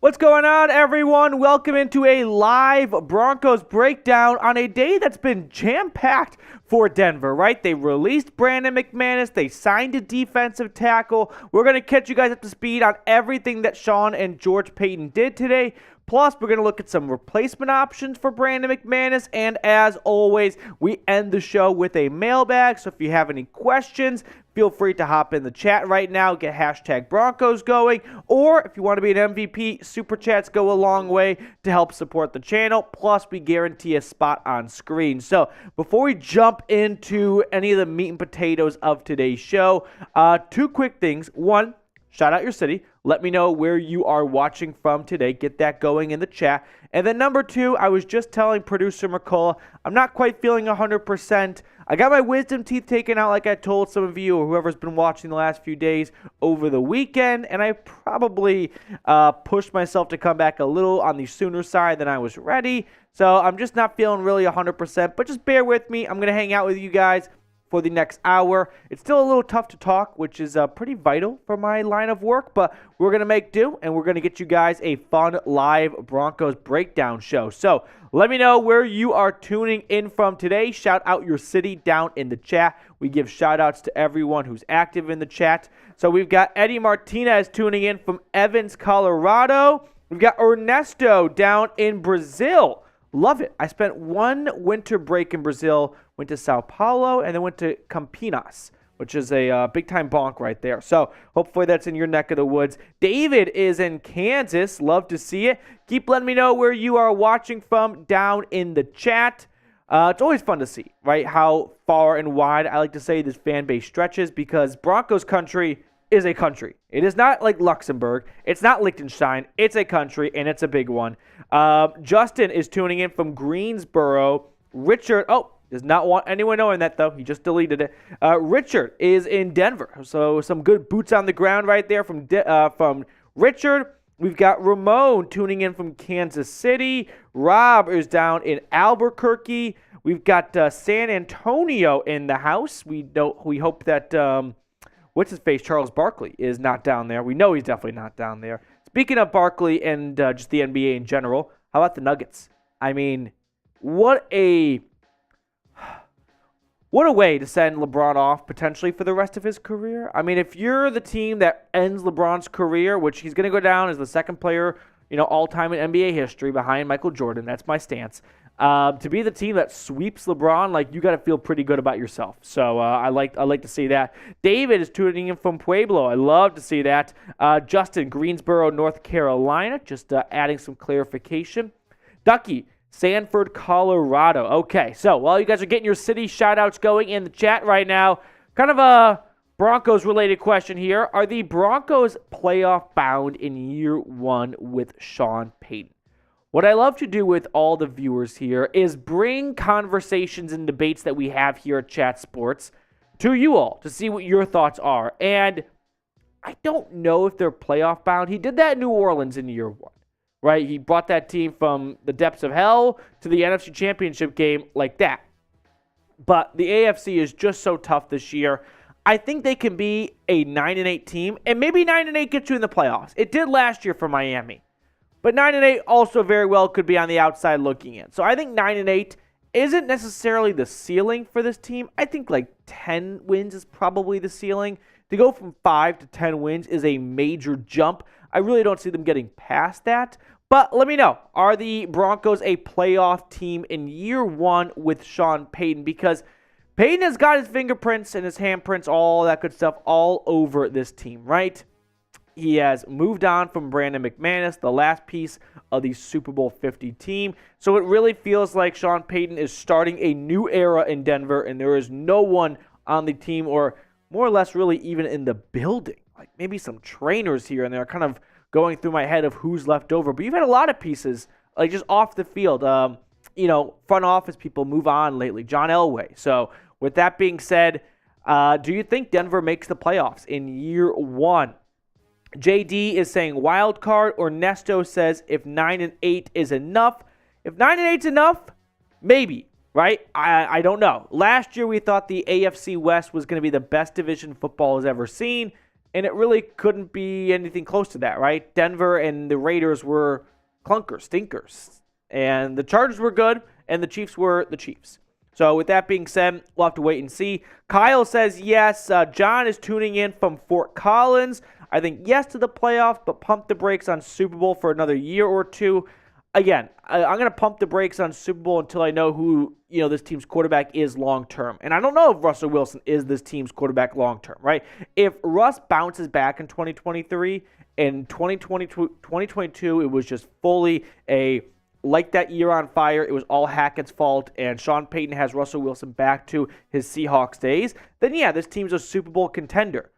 What's going on, everyone? Welcome into a live Broncos breakdown on a day that's been jam-packed for Denver, right? They released Brandon McManus. They signed a defensive tackle. We're going to catch you guys up to speed on everything that Sean and George Payton did today. Plus, we're going to look at some replacement options for Brandon McManus. And as always, we end the show with a mailbag. So if you have any questions, feel free to hop in the chat right now. Get hashtag Broncos going. Or if you want to be an MVP, super chats go a long way to help support the channel. Plus, we guarantee a spot on screen. So before we jump into any of the meat and potatoes of today's show, two quick things. One, shout out your city. Let me know where you are watching from today. Get that going in the chat. And then number two, I was just telling producer McCullough, I'm not quite feeling 100%. I got my wisdom teeth taken out like I told some of you or whoever's been watching the last few days over the weekend. And I probably pushed myself to come back a little on the sooner side than I was ready. So I'm just not feeling really 100%. But just bear with me. I'm going to hang out with you guys for the next hour. It's still a little tough to talk, which is pretty vital for my line of work, but we're going to make do, and we're going to get you guys a fun live Broncos breakdown show. So let me know where you are tuning in from today. Shout out your city down in the chat. We give shout outs to everyone who's active in the chat. So we've got Eddie Martinez tuning in from Evans, Colorado. We've got Ernesto down in Brazil. Love it. I spent one winter break in Brazil, went to Sao Paulo, and then went to Campinas, which is a big-time bonk right there. So hopefully that's in your neck of the woods. David is in Kansas. Love to see it. Keep letting me know where you are watching from down in the chat. It's always fun to see, right, how far and wide, I like to say, this fan base stretches, because Broncos country is a country. It is not like Luxembourg. It's not Liechtenstein. It's a country, and it's a big one. Justin is tuning in from Greensboro. Richard, does not want anyone knowing that, though. He just deleted it. Richard is in Denver. So some good boots on the ground right there from Richard. We've got Ramon tuning in from Kansas City. Rob is down in Albuquerque. We've got San Antonio in the house. We hope that what's-his-face, Charles Barkley, is not down there. We know he's definitely not down there. Speaking of Barkley and just the NBA in general, how about the Nuggets? I mean, what a way to send LeBron off potentially for the rest of his career. I mean, if you're the team that ends LeBron's career, which he's going to go down as the second player, all-time in NBA history behind Michael Jordan, that's my stance. To be the team that sweeps LeBron, you got to feel pretty good about yourself. So I like to see that. David is tuning in from Pueblo. I love to see that. Justin, Greensboro, North Carolina, just adding some clarification. Ducky, Sanford, Colorado. Okay, so while you guys are getting your city shout-outs going in the chat right now, kind of a Broncos-related question here. Are the Broncos playoff bound in year one with Sean Payton? What I love to do with all the viewers here is bring conversations and debates that we have here at Chat Sports to you all to see what your thoughts are. And I don't know if they're playoff bound. He did that in New Orleans in year one, right? He brought that team from the depths of hell to the NFC Championship game like that. But the AFC is just so tough this year. I think they can be a 9-8 team, and maybe 9-8 gets you in the playoffs. It did last year for Miami. But 9-8 also very well could be on the outside looking in. So I think 9-8 isn't necessarily the ceiling for this team. I think 10 wins is probably the ceiling. To go from 5 to 10 wins is a major jump. I really don't see them getting past that. But let me know, are the Broncos a playoff team in year one with Sean Payton? Because Payton has got his fingerprints and his handprints, all that good stuff, all over this team, right? He has moved on from Brandon McManus, the last piece of the Super Bowl 50 team. So it really feels like Sean Payton is starting a new era in Denver, and there is no one on the team, or more or less really even in the building. Maybe some trainers here and there kind of going through my head of who's left over. But you've had a lot of pieces, just off the field. Front office people move on lately. John Elway. So with that being said, do you think Denver makes the playoffs in year one? JD is saying wild card, or Nesto says if 9-8 is enough. If 9-8 is enough, maybe, right? I don't know. Last year we thought the AFC West was going to be the best division football has ever seen. And it really couldn't be anything close to that, right? Denver and the Raiders were clunkers, stinkers. And the Chargers were good, and the Chiefs were the Chiefs. So with that being said, we'll have to wait and see. Kyle says yes. John is tuning in from Fort Collins. I think yes to the playoffs, but pump the brakes on Super Bowl for another year or two. Again, I'm going to pump the brakes on Super Bowl until I know who this team's quarterback is long-term. And I don't know if Russell Wilson is this team's quarterback long-term, right? If Russ bounces back in 2023, and 2022, it was just fully like that year on fire, it was all Hackett's fault, and Sean Payton has Russell Wilson back to his Seahawks days, then yeah, this team's a Super Bowl contender.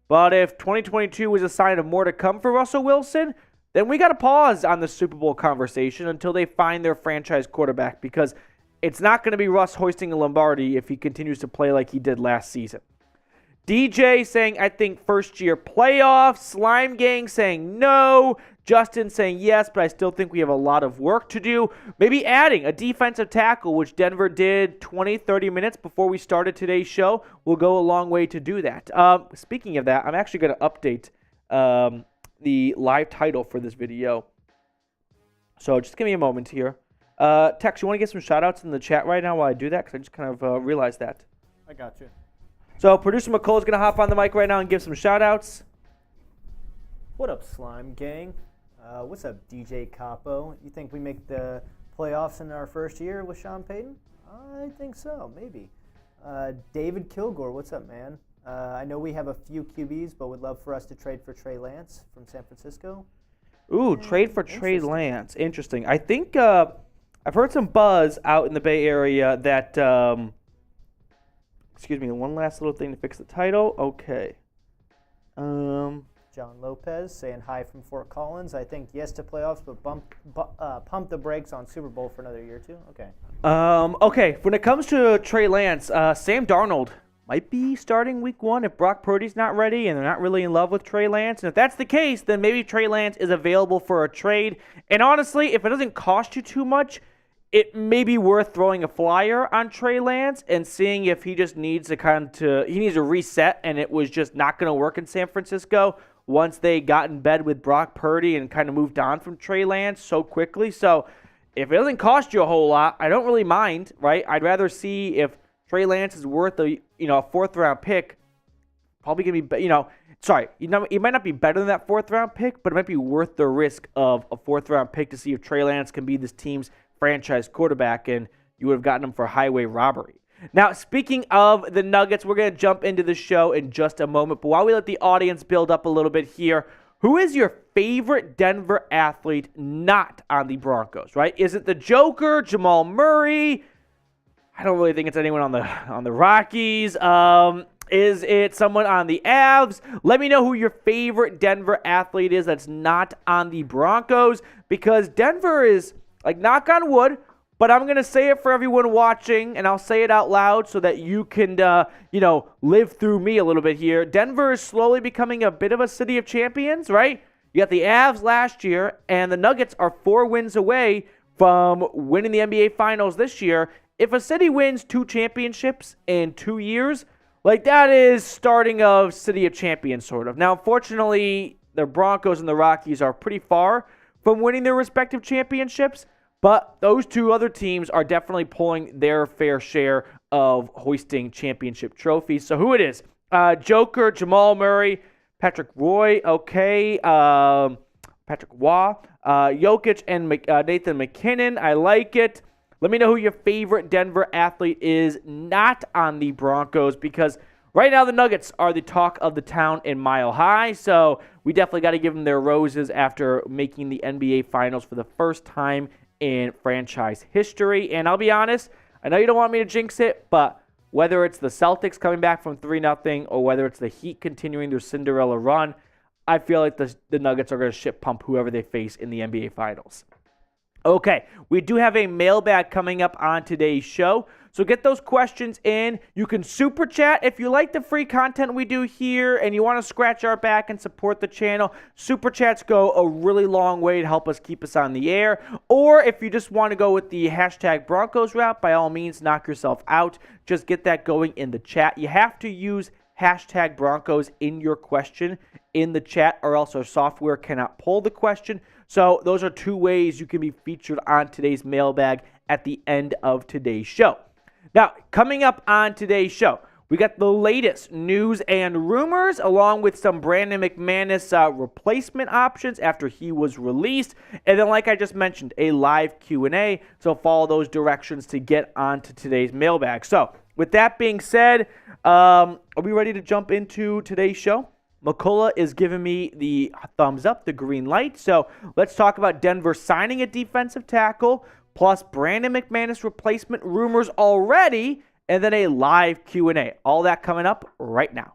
But if 2022 was a sign of more to come for Russell Wilson, then we got to pause on the Super Bowl conversation until they find their franchise quarterback, because it's not going to be Russ hoisting a Lombardi if he continues to play like he did last season. DJ saying, I think first year playoffs. Slime Gang saying no. Justin saying yes, but I still think we have a lot of work to do. Maybe adding a defensive tackle, which Denver did 20, 30 minutes before we started today's show, will go a long way to do that. Speaking of that, I'm actually going to update the live title for this video. So just give me a moment here. Tex, you want to get some shout-outs in the chat right now while I do that? Because I just kind of realized that. I got you. So producer McCole is going to hop on the mic right now and give some shout-outs. What up, Slime Gang? What's up, DJ Capo? You think we make the playoffs in our first year with Sean Payton? I think so, maybe. David Kilgore, what's up, man? I know we have a few QBs, but would love for us to trade for Trey Lance from San Francisco. Ooh, trade for Trey Lance. Interesting. I think I've heard some buzz out in the Bay Area that, excuse me, one last little thing to fix the title. Okay. John Lopez saying hi from Fort Collins. I think yes to playoffs, but pump the brakes on Super Bowl for another year or two. Okay. Okay. When it comes to Trey Lance, Sam Darnold might be starting week 1 if Brock Purdy's not ready and they're not really in love with Trey Lance. And if that's the case, then maybe Trey Lance is available for a trade. And honestly, if it doesn't cost you too much, it may be worth throwing a flyer on Trey Lance and seeing if he just needs to he needs a reset, and it was just not going to work in San Francisco once they got in bed with Brock Purdy and kind of moved on from Trey Lance so quickly. So if it doesn't cost you a whole lot, I don't really mind, right? I'd rather see if Trey Lance is worth a 4th round pick. Probably going to be, it might not be better than that 4th round pick, but it might be worth the risk of a 4th round pick to see if Trey Lance can be this team's franchise quarterback, and you would have gotten him for highway robbery. Now, speaking of the Nuggets, we're going to jump into the show in just a moment, but while we let the audience build up a little bit here, who is your favorite Denver athlete not on the Broncos, right? Is it the Joker, Jamal Murray? I don't really think it's anyone on the Rockies. Is it someone on the Avs? Let me know who your favorite Denver athlete is that's not on the Broncos, because Denver is, like, knock on wood, but I'm going to say it for everyone watching, and I'll say it out loud so that you can, live through me a little bit here. Denver is slowly becoming a bit of a city of champions, right? You got the Avs last year, and the Nuggets are 4 wins away from winning the NBA Finals this year. If a city wins 2 championships in 2 years, like, that is starting of city of champions, sort of. Now, unfortunately, the Broncos and the Rockies are pretty far from winning their respective championships, but those 2 other teams are definitely pulling their fair share of hoisting championship trophies. So who it is? Joker, Jamal Murray, Patrick Roy, okay, Patrick Waugh, Jokic, and Nathan McKinnon. I like it. Let me know who your favorite Denver athlete is not on the Broncos, because right now the Nuggets are the talk of the town in Mile High, so we definitely got to give them their roses after making the NBA Finals for the first time in franchise history. And I'll be honest, I know you don't want me to jinx it, but whether it's the Celtics coming back from 3-0 or whether it's the Heat continuing their Cinderella run, I feel like the Nuggets are going to ship pump whoever they face in the NBA Finals. Okay, we do have a mailbag coming up on today's show, so get those questions in. You can super chat if you like the free content we do here and you want to scratch our back and support the channel. Super chats go a really long way to help us keep us on the air. Or if you just want to go with the hashtag Broncos route, by all means, knock yourself out. Just get that going in the chat. You have to use hashtag Broncos in your question in the chat, or else our software cannot pull the question. So those are two ways you can be featured on today's mailbag at the end of today's show. Now, coming up on today's show, we got the latest news and rumors, along with some Brandon McManus replacement options after he was released. And then, like I just mentioned, a live Q&A. So follow those directions to get onto today's mailbag. So with that being said, are we ready to jump into today's show? McCullough is giving me the thumbs up, the green light. So let's talk about Denver signing a defensive tackle, plus Brandon McManus replacement rumors already, and then a live Q&A. All that coming up right now.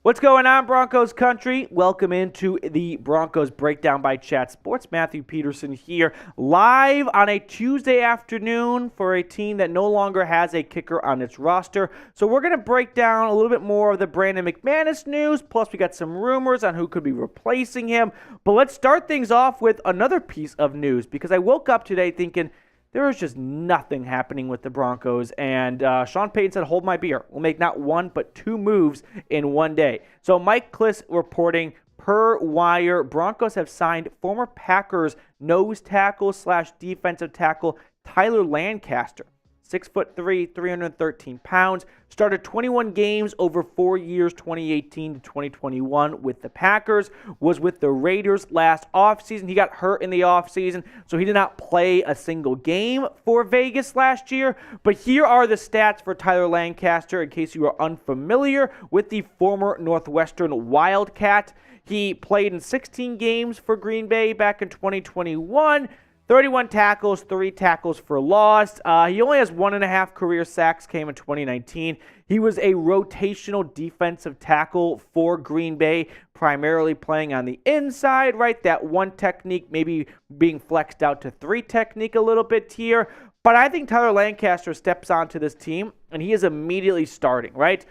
What's going on, Broncos country? Welcome into the Broncos Breakdown by Chat Sports. Matthew Peterson here, live on a Tuesday afternoon for a team that no longer has a kicker on its roster. So we're going to break down a little bit more of the Brandon McManus news, plus we got some rumors on who could be replacing him. But let's start things off with another piece of news, because I woke up today thinking, there is just nothing happening with the Broncos, and Sean Payton said, hold my beer. We'll make not one, but two moves in one day. So Mike Klis reporting per wire, Broncos have signed former Packers nose tackle / defensive tackle Tyler Lancaster. 6'3", 313 pounds, started 21 games over 4 years, 2018 to 2021 with the Packers, was with the Raiders last offseason. He got hurt in the offseason, so he did not play a single game for Vegas last year. But here are the stats for Tyler Lancaster, in case you are unfamiliar with the former Northwestern Wildcat. He played in 16 games for Green Bay back in 2021, 31 tackles, 3 tackles for loss. He only has 1.5 career sacks, came in 2019. He was a rotational defensive tackle for Green Bay, primarily playing on the inside, right? That one technique maybe being flexed out to 3 technique a little bit here. But I think Tyler Lancaster steps onto this team, and he is immediately starting, right?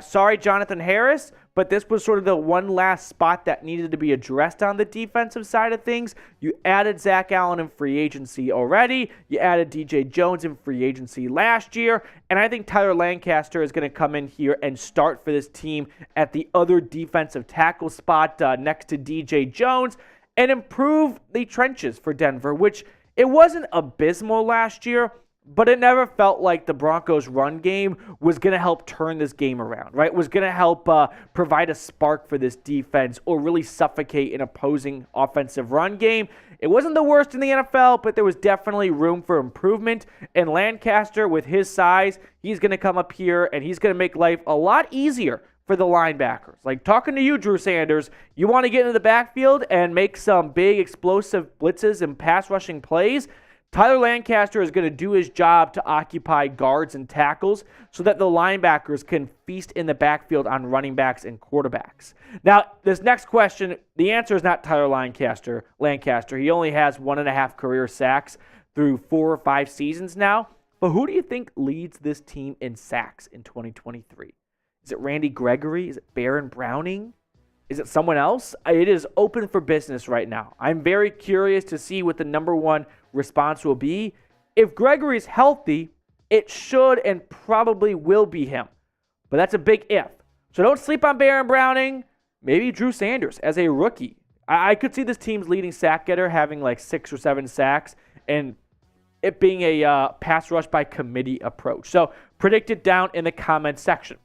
Sorry, Jonathan Harris, but this was sort of the one last spot that needed to be addressed on the defensive side of things. You added Zach Allen in free agency already. You added DJ Jones in free agency last year. And I think Tyler Lancaster is going to come in here and start for this team at the other defensive tackle spot next to DJ Jones and improve the trenches for Denver, which it wasn't abysmal last year, but it never felt like the Broncos' run game was going to help turn this game around, right? Was going to help provide a spark for this defense or really suffocate an opposing offensive run game. It wasn't the worst in the NFL, but there was definitely room for improvement. And Lancaster, with his size, he's going to come up here and he's going to make life a lot easier for the linebackers. Like talking to you, Drew Sanders, you want to get into the backfield and make some big explosive blitzes and pass rushing plays? Tyler Lancaster is going to do his job to occupy guards and tackles so that the linebackers can feast in the backfield on running backs and quarterbacks. Now, this next question, the answer is not Tyler Lancaster. He only has 1.5 career sacks through 4 or 5 seasons now. But who do you think leads this team in sacks in 2023? Is it Randy Gregory? Is it Baron Browning? Is it someone else? It is open for business right now. I'm very curious to see what the number one response will be. If Gregory's healthy, it should and probably will be him. But that's a big if. So don't sleep on Baron Browning. Maybe Drew Sanders as a rookie. I could see this team's leading sack getter having like 6 or 7 sacks and it being a pass rush by committee approach. So predict it down in the comment section.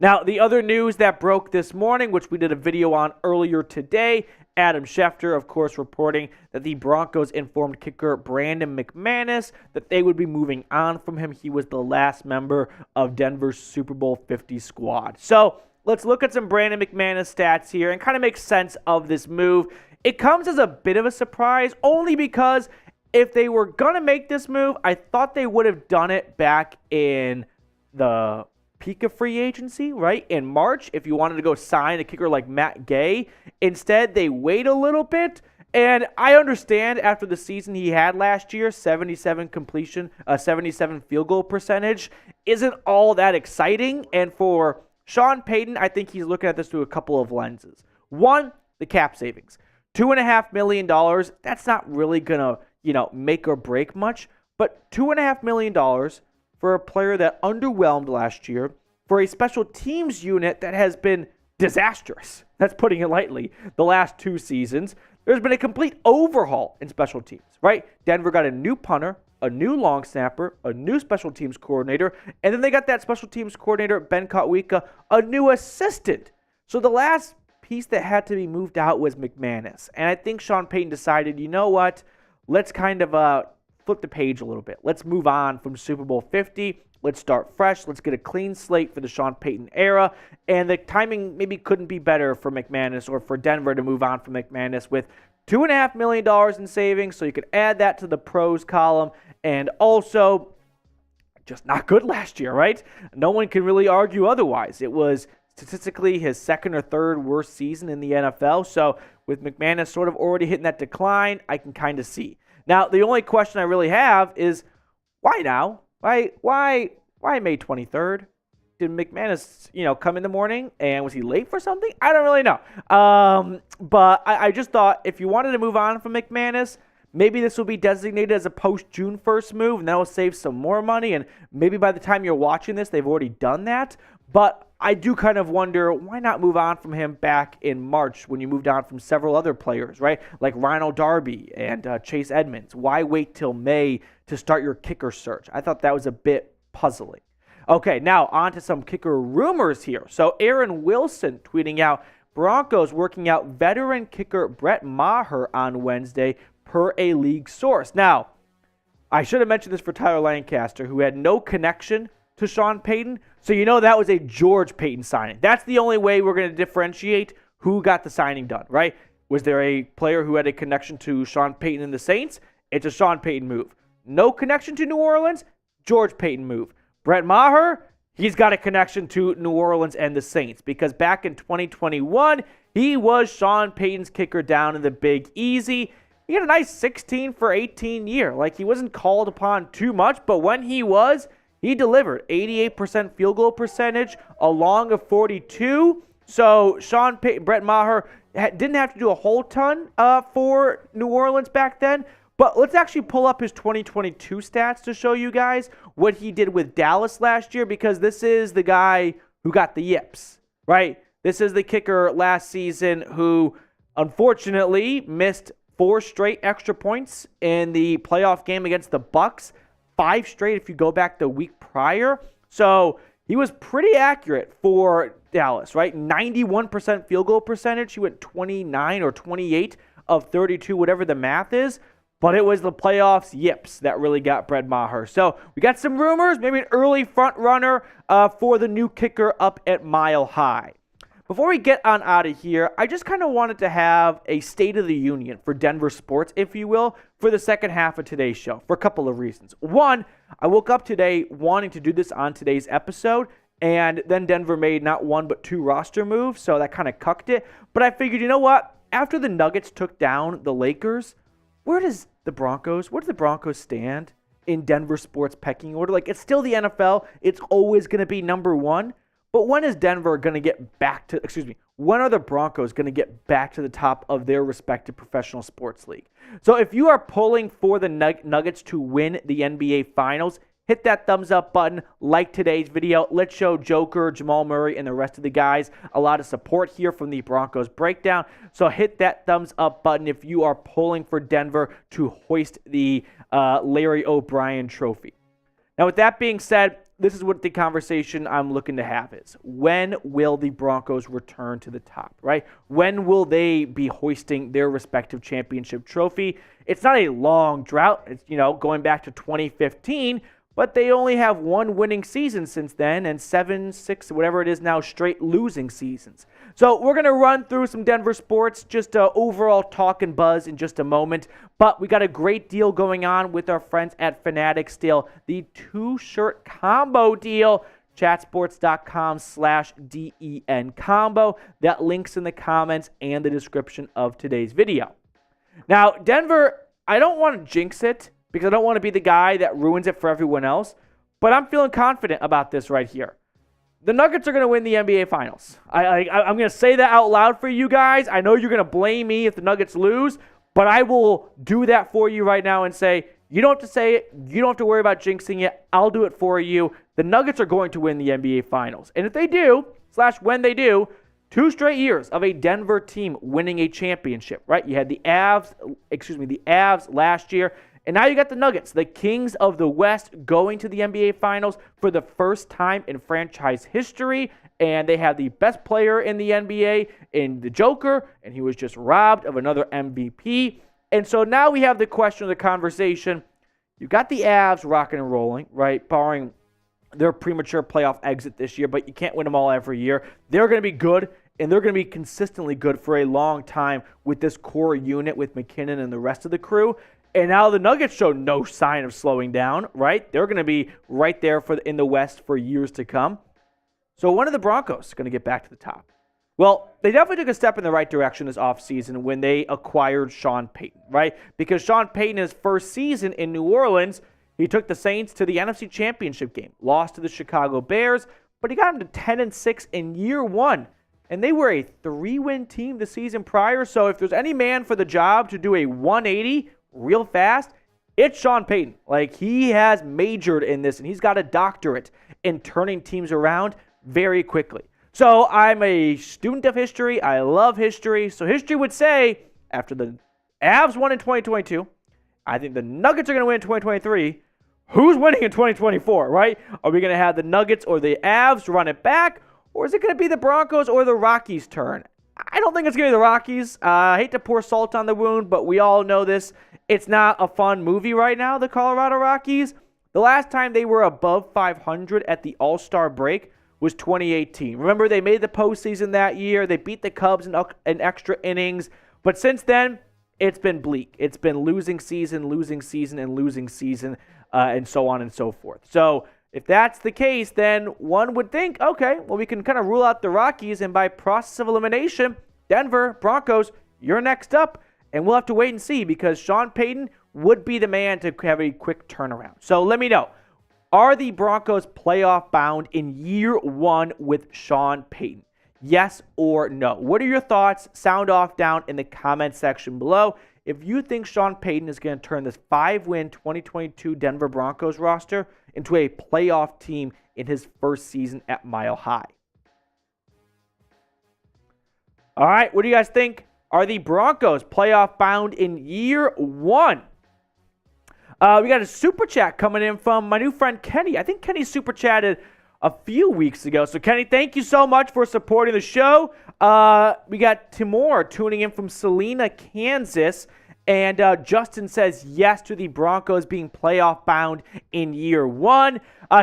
Now, the other news that broke this morning, which we did a video on earlier today, Adam Schefter, of course, reporting that the Broncos informed kicker Brandon McManus that they would be moving on from him. He was the last member of Denver's Super Bowl 50 squad. So let's look at some Brandon McManus stats here and kind of make sense of this move. It comes as a bit of a surprise only because if they were going to make this move, I thought they would have done it back in the peak of free agency, right? In March, if you wanted to go sign a kicker like Matt Gay. Instead, they wait a little bit. And I understand after the season he had last year, 77 completion, 77 field goal percentage, isn't all that exciting. And for Sean Payton, I think he's looking at this through a couple of lenses. One, the cap savings. $2.5 million, that's not really going to make or break much. But $2.5 million for a player that underwhelmed last year, for a special teams unit that has been disastrous, that's putting it lightly, the last 2 seasons. There's been a complete overhaul in special teams, right? Denver got a new punter, a new long snapper, a new special teams coordinator, and then they got that special teams coordinator, Ben Kotwika, a new assistant. So the last piece that had to be moved out was McManus. And I think Sean Payton decided, you know what, let's kind of flip the page a little bit. Let's move on from Super Bowl 50. Let's start fresh. Let's get a clean slate for the Sean Payton era. And the timing maybe couldn't be better for McManus or for Denver to move on from McManus with $2.5 million in savings. So you could add that to the pros column. And also, just not good last year, right? No one can really argue otherwise. It was statistically his second or third worst season in the NFL. So with McManus sort of already hitting that decline, I can kind of see. Now, the only question I really have is, why now? Why May 23rd? Did McManus, come in the morning and was he late for something? I don't really know. But I just thought if you wanted to move on from McManus, maybe this will be designated as a post-June 1st move, and that will save some more money. And maybe by the time you're watching this, they've already done that. But I do kind of wonder, why not move on from him back in March when you moved on from several other players, right? Like Ronald Darby and Chase Edmonds. Why wait till May to start your kicker search? I thought that was a bit puzzling. Okay, now on to some kicker rumors here. So Aaron Wilson tweeting out, Broncos working out veteran kicker Brett Maher on Wednesday per a league source. Now, I should have mentioned this for Tyler Lancaster, who had no connection to Sean Payton. So that was a George Payton signing. That's the only way we're going to differentiate who got the signing done, right? Was there a player who had a connection to Sean Payton and the Saints? It's a Sean Payton move. No connection to New Orleans? George Payton move. Brett Maher, he's got a connection to New Orleans and the Saints because back in 2021, he was Sean Payton's kicker down in the Big Easy. He had a nice 16 for 18 year. Like, he wasn't called upon too much, but when he was, he delivered 88% field goal percentage, a long of 42. So Sean Payton, Brett Maher didn't have to do a whole ton for New Orleans back then. But let's actually pull up his 2022 stats to show you guys what he did with Dallas last year, because this is the guy who got the yips, right? This is the kicker last season who unfortunately missed 4 straight extra points in the playoff game against the Bucs, 5 straight if you go back the week prior. So he was pretty accurate for Dallas, right? 91% field goal percentage. He went 29 or 28 of 32, whatever the math is. But it was the playoffs yips that really got Brett Maher. So we got some rumors, maybe an early front runner for the new kicker up at Mile High. Before we get on out of here, I just kind of wanted to have a State of the Union for Denver sports, if you will, for the second half of today's show for a couple of reasons. One, I woke up today wanting to do this on today's episode, and then Denver made not 1 but 2 roster moves, so that kind of cucked it. But I figured, you know what? After the Nuggets took down the Lakers, where does the Broncos stand in Denver sports pecking order? Like, it's still the NFL. It's always going to be number 1. But when is Denver going to get back to, when are the Broncos going to get back to the top of their respective professional sports league? So if you are pulling for the Nuggets to win the NBA Finals, hit that thumbs up button, like today's video. Let's show Joker, Jamal Murray, and the rest of the guys a lot of support here from the Broncos Breakdown. So hit that thumbs up button if you are pulling for Denver to hoist the Larry O'Brien trophy. Now, with that being said, this is what the conversation I'm looking to have is. When will the Broncos return to the top, right? When will they be hoisting their respective championship trophy? It's not a long drought. It's, going back to 2015, but they only have 1 winning season since then and 7, 6, whatever it is now, straight losing seasons. So we're going to run through some Denver sports, just overall talk and buzz in just a moment. But we got a great deal going on with our friends at Fanatics still. The 2-shirt combo deal, chatsports.com/DEN combo. That link's in the comments and the description of today's video. Now, Denver, I don't want to jinx it, because I don't want to be the guy that ruins it for everyone else. But I'm feeling confident about this right here. The Nuggets are going to win the NBA Finals. I'm going to say that out loud for you guys. I know you're going to blame me if the Nuggets lose, But I will do that for you right now and say, you don't have to say it. You don't have to worry about jinxing it. I'll do it for you. The Nuggets are going to win the NBA Finals. And if they do, when they do, 2 straight years of a Denver team winning a championship, right? You had the Avs last year. And now you got the Nuggets, the kings of the West, going to the NBA Finals for the first time in franchise history. And they have the best player in the NBA in the Joker, and he was just robbed of another MVP. And so now we have the question of the conversation. You got the Avs rocking and rolling, right? Barring their premature playoff exit this year, but you can't win them all every year. They're going to be good, and they're going to be consistently good for a long time with this core unit with McKinnon and the rest of the crew. And now the Nuggets show no sign of slowing down, right? They're going to be right there in the West for years to come. So when are the Broncos going to get back to the top? Well, they definitely took a step in the right direction this offseason when they acquired Sean Payton, right? Because Sean Payton, his first season in New Orleans, he took the Saints to the NFC Championship game, lost to the Chicago Bears, but he got them to 10-6 in year 1. And they were a 3-win team the season prior. So if there's any man for the job to do a 180 real fast, it's Sean Payton. Like, he has majored in this, and he's got a doctorate in turning teams around very quickly. So I'm a student of history. I love history. So history would say, after the Avs won in 2022, I think the Nuggets are going to win in 2023. Who's winning in 2024, right? Are we going to have the Nuggets or the Avs run it back? Or is it going to be the Broncos or the Rockies' turn? I don't think it's going to be the Rockies. I hate to pour salt on the wound, but we all know this. It's not a fun movie right now, the Colorado Rockies. The last time they were above 500 at the All-Star break was 2018. Remember, they made the postseason that year. They beat the Cubs in extra innings. But since then, it's been bleak. It's been losing season, and so on and so forth. So if that's the case, then one would think, okay, well, we can kind of rule out the Rockies, and by process of elimination, Denver Broncos, you're next up. And we'll have to wait and see, because Sean Payton would be the man to have a quick turnaround. So let me know. Are the Broncos playoff bound in year 1 with Sean Payton? Yes or no? What are your thoughts? Sound off down in the comment section below. If you think Sean Payton is going to turn this 5-win 2022 Denver Broncos roster into a playoff team in his first season at Mile High. All right, what do you guys think? Are the Broncos playoff bound in year 1? We got a super chat coming in from my new friend Kenny. I think Kenny super chatted a few weeks ago. So Kenny, thank you so much for supporting the show. We got Timur tuning in from Salina, Kansas. And Justin says yes to the Broncos being playoff bound in year 1.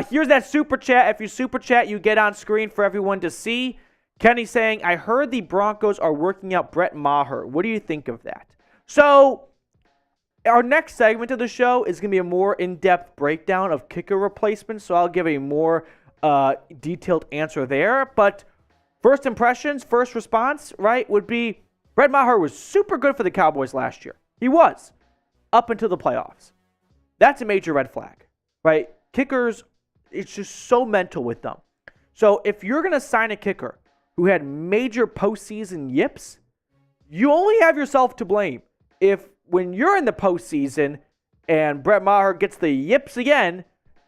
Here's that super chat. If you super chat, you get on screen for everyone to see. Kenny saying, I heard the Broncos are working out Brett Maher. What do you think of that? So our next segment of the show is going to be a more in-depth breakdown of kicker replacements. So I'll give a more detailed answer there. But first impressions, first response, right, would be Brett Maher was super good for the Cowboys last year. He was, up until the playoffs. That's a major red flag, right? Kickers, it's just so mental with them. So if you're going to sign a kicker who had major postseason yips, you only have yourself to blame. If when you're in the postseason and Brett Maher gets the yips again,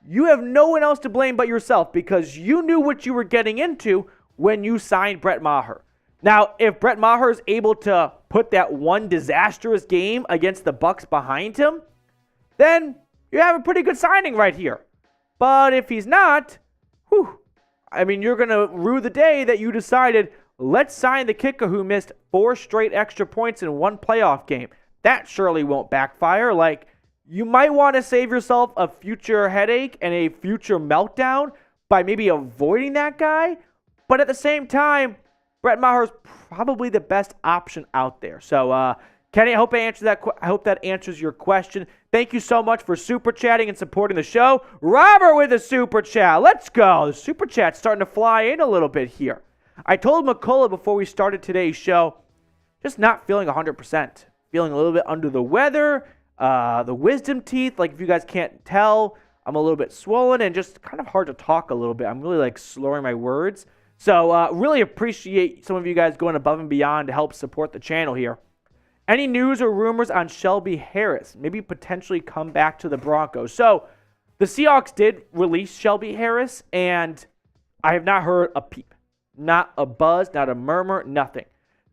you have no one else to blame but yourself, because you knew what you were getting into when you signed Brett Maher. Now, if Brett Maher is able to put that one disastrous game against the Bucs behind him, then you have a pretty good signing right here. But if he's not, you're going to rue the day that you decided, let's sign the kicker who missed 4 straight extra points in 1 playoff game. That surely won't backfire. Like, you might want to save yourself a future headache and a future meltdown by maybe avoiding that guy. But at the same time, Brett Maher is probably the best option out there. So, Kenny, I hope that answers your question. Thank you so much for super chatting and supporting the show. Robert with a super chat. Let's go. The super chat's starting to fly in a little bit here. I told McCullough before we started today's show, just not feeling 100%. Feeling a little bit under the weather. The wisdom teeth, like if you guys can't tell, I'm a little bit swollen and just kind of hard to talk a little bit. I'm really slurring my words. So really appreciate some of you guys going above and beyond to help support the channel here. Any news or rumors on Shelby Harris? Maybe potentially come back to the Broncos. So the Seahawks did release Shelby Harris, and I have not heard a peep. Not a buzz, not a murmur, nothing.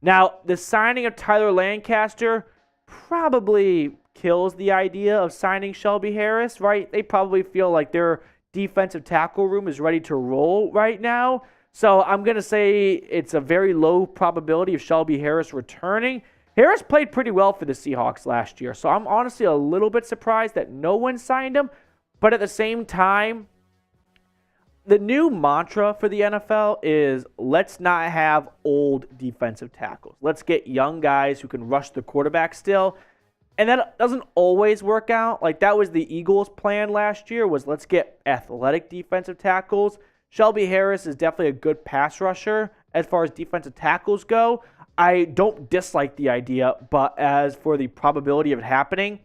Now, the signing of Tyler Lancaster probably kills the idea of signing Shelby Harris, right? They probably feel like their defensive tackle room is ready to roll right now. So I'm going to say it's a very low probability of Shelby Harris returning. Harris played pretty well for the Seahawks last year, so I'm honestly a little bit surprised that no one signed him. But at the same time, the new mantra for the NFL is let's not have old defensive tackles. Let's get young guys who can rush the quarterback still. And that doesn't always work out. Like that was the Eagles' plan last year, was let's get athletic defensive tackles. Shelby Harris is definitely a good pass rusher as far as defensive tackles go. I don't dislike the idea, but as for the probability of it happening,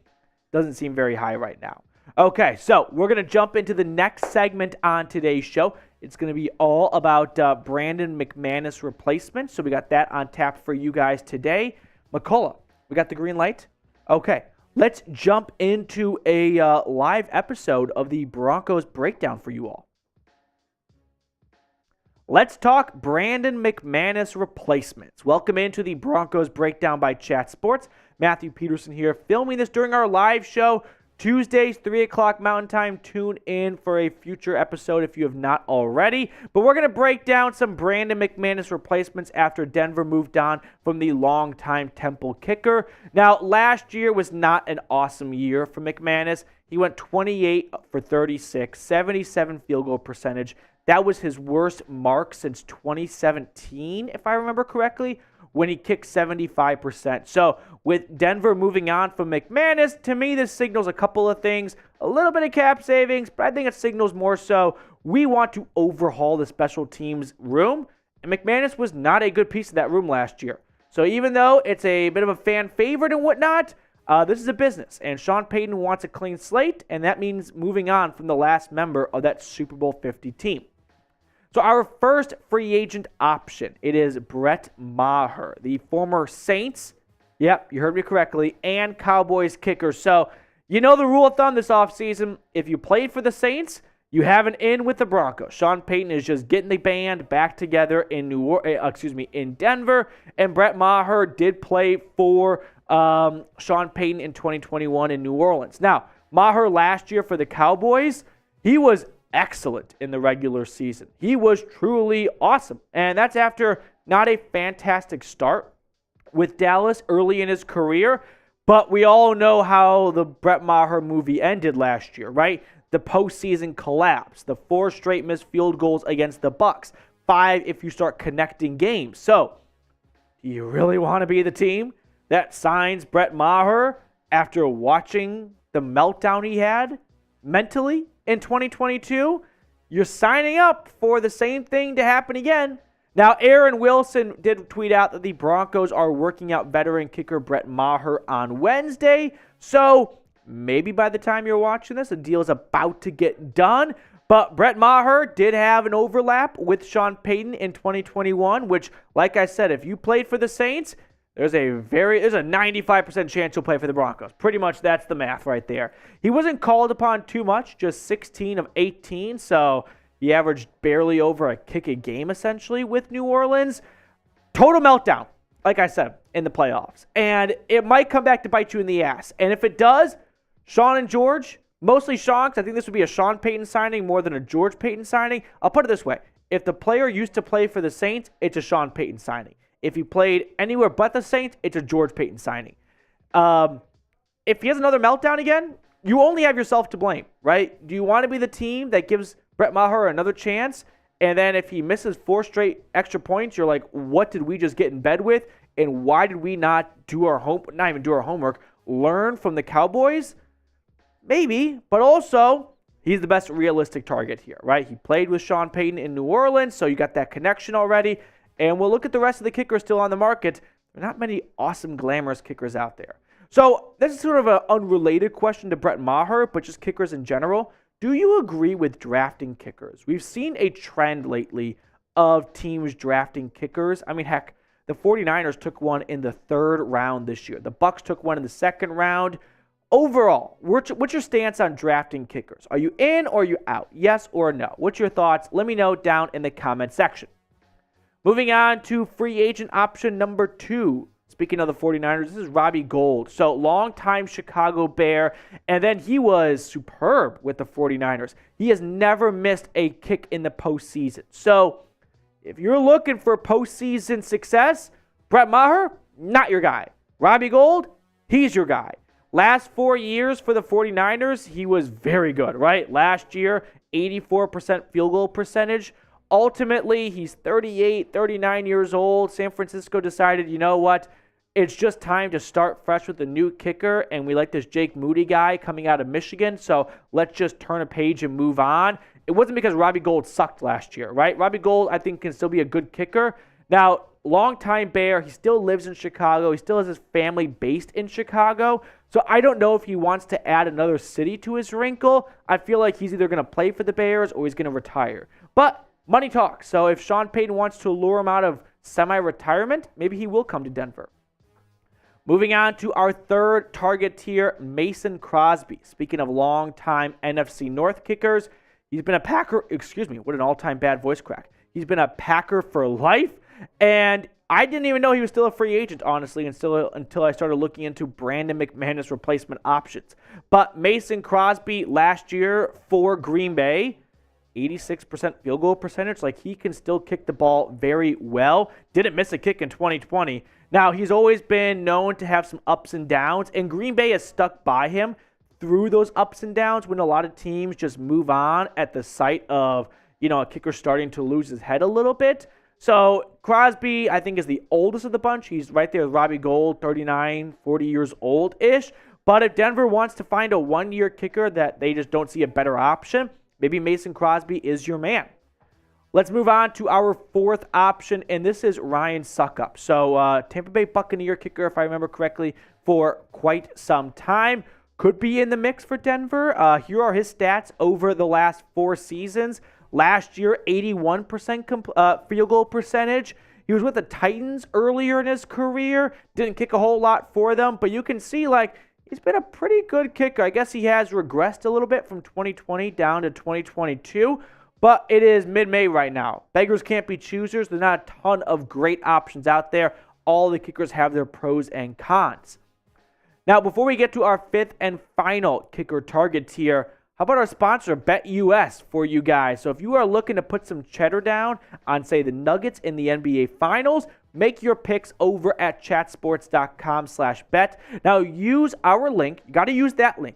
doesn't seem very high right now. Okay, so we're going to jump into the next segment on today's show. It's going to be all about Brandon McManus replacement. So we got that on tap for you guys today. McCullough, we got the green light? Okay, let's jump into a live episode of the Broncos Breakdown for you all. Let's talk Brandon McManus replacements. Welcome into the Broncos Breakdown by Chat Sports. Matthew Peterson here, filming this during our live show, Tuesdays, 3 o'clock Mountain Time. Tune in for a future episode if you have not already. But we're going to break down some Brandon McManus replacements after Denver moved on from the longtime Temple kicker. Now, last year was not an awesome year for McManus. He went 28 for 36, 77 field goal percentage. That was his worst mark since 2017, if I remember correctly, when he kicked 75%. So with Denver moving on from McManus, to me this signals a couple of things. A little bit of cap savings, but I think it signals more so we want to overhaul the special teams room. And McManus was not a good piece of that room last year. So even though it's a bit of a fan favorite and whatnot, this is a business. And Sean Payton wants a clean slate, and that means moving on from the last member of that Super Bowl 50 team. So our first free agent option, it is Brett Maher, the former Saints, yep, you heard me correctly, and Cowboys kicker. So you know the rule of thumb this offseason, if you played for the Saints, you have an in with the Broncos. Sean Payton is just getting the band back together in in Denver, and Brett Maher did play for Sean Payton in 2021 in New Orleans. Now, Maher last year for the Cowboys, he was excellent in the regular season. He was truly awesome. And that's after not a fantastic start with Dallas early in his career. But we all know how the Brett Maher movie ended last year, right? The postseason collapse, the 4 straight missed field goals against the Bucs, 5 if you start connecting games. So, do you really want to be the team that signs Brett Maher after watching the meltdown he had mentally in 2022? You're signing up for the same thing to happen again. Now, Aaron Wilson did tweet out that the Broncos are working out veteran kicker Brett Maher on Wednesday. So maybe by the time you're watching this, the deal is about to get done. But Brett Maher did have an overlap with Sean Payton in 2021, which, like I said, if you played for the Saints, there's a 95% chance he'll play for the Broncos. Pretty much that's the math right there. He wasn't called upon too much, just 16 of 18, so he averaged barely over a kick a game essentially with New Orleans. Total meltdown, like I said, in the playoffs. And it might come back to bite you in the ass. And if it does, Sean and George, mostly Sean, because I think this would be a Sean Payton signing more than a George Payton signing. I'll put it this way. If the player used to play for the Saints, it's a Sean Payton signing. If he played anywhere but the Saints, it's a George Payton signing. If he has another meltdown again, you only have yourself to blame, right? Do you want to be the team that gives Brett Maher another chance? And then if he misses 4 straight extra points, you're like, what did we just get in bed with? And why did we not even do our homework, learn from the Cowboys? Maybe, but also he's the best realistic target here, right? He played with Sean Payton in New Orleans, so you got that connection already. And we'll look at the rest of the kickers still on the market. There are not many awesome, glamorous kickers out there. So this is sort of an unrelated question to Brett Maher, but just kickers in general. Do you agree with drafting kickers? We've seen a trend lately of teams drafting kickers. I mean, heck, The 49ers took one in the 3rd round this year. The Bucs took one in the 2nd round. Overall, what's your stance on drafting kickers? Are you in or are you out? Yes or no? What's your thoughts? Let me know down in the comment section. Moving on to free agent option number 2. Speaking of the 49ers, this is Robbie Gould. So, longtime Chicago Bear, and then he was superb with the 49ers. He has never missed a kick in the postseason. So, if you're looking for postseason success, Brett Maher, not your guy. Robbie Gould, he's your guy. Last 4 years for the 49ers, he was very good, right? Last year, 84% field goal percentage. Ultimately, he's 38, 39 years old. San Francisco decided, you know what? It's just time to start fresh with a new kicker, and we like this Jake Moody guy coming out of Michigan, so let's just turn a page and move on. It wasn't because Robbie Gould sucked last year, right? Robbie Gould, I think, can still be a good kicker. Now, longtime Bear, he still lives in Chicago. He still has his family based in Chicago, so I don't know if he wants to add another city to his wrinkle. I feel like he's either going to play for the Bears or he's going to retire. But money talks, so if Sean Payton wants to lure him out of semi-retirement, maybe he will come to Denver. Moving on to our 3rd target tier, Mason Crosby. Speaking of long-time NFC North kickers, he's been a Packer, what an all-time bad voice crack. He's been a Packer for life, and I didn't even know he was still a free agent, honestly, until I started looking into Brandon McManus replacement options. But Mason Crosby last year for Green Bay, 86% field goal percentage. Like, he can still kick the ball very well. Didn't miss a kick in 2020. Now, he's always been known to have some ups and downs, and Green Bay has stuck by him through those ups and downs when a lot of teams just move on at the sight of, a kicker starting to lose his head a little bit. So, Crosby, I think, is the oldest of the bunch. He's right there with Robbie Gould, 39, 40 years old-ish. But if Denver wants to find a one-year kicker that they just don't see a better option, maybe Mason Crosby is your man. Let's move on to our 4th option, and this is Ryan Succop. So Tampa Bay Buccaneer kicker, if I remember correctly, for quite some time. Could be in the mix for Denver. Here are his stats over the last 4 seasons. Last year, 81% field goal percentage. He was with the Titans earlier in his career. Didn't kick a whole lot for them, but you can see, he's been a pretty good kicker. I guess he has regressed a little bit from 2020 down to 2022, but it is mid-May right now. Beggars can't be choosers. There's not a ton of great options out there. All the kickers have their pros and cons. Now, before we get to our 5th and final kicker target tier, how about our sponsor, BetUS, for you guys? So if you are looking to put some cheddar down on, say, the Nuggets in the NBA Finals, make your picks over at chatsports.com/bet. Now, use our link. You got to use that link,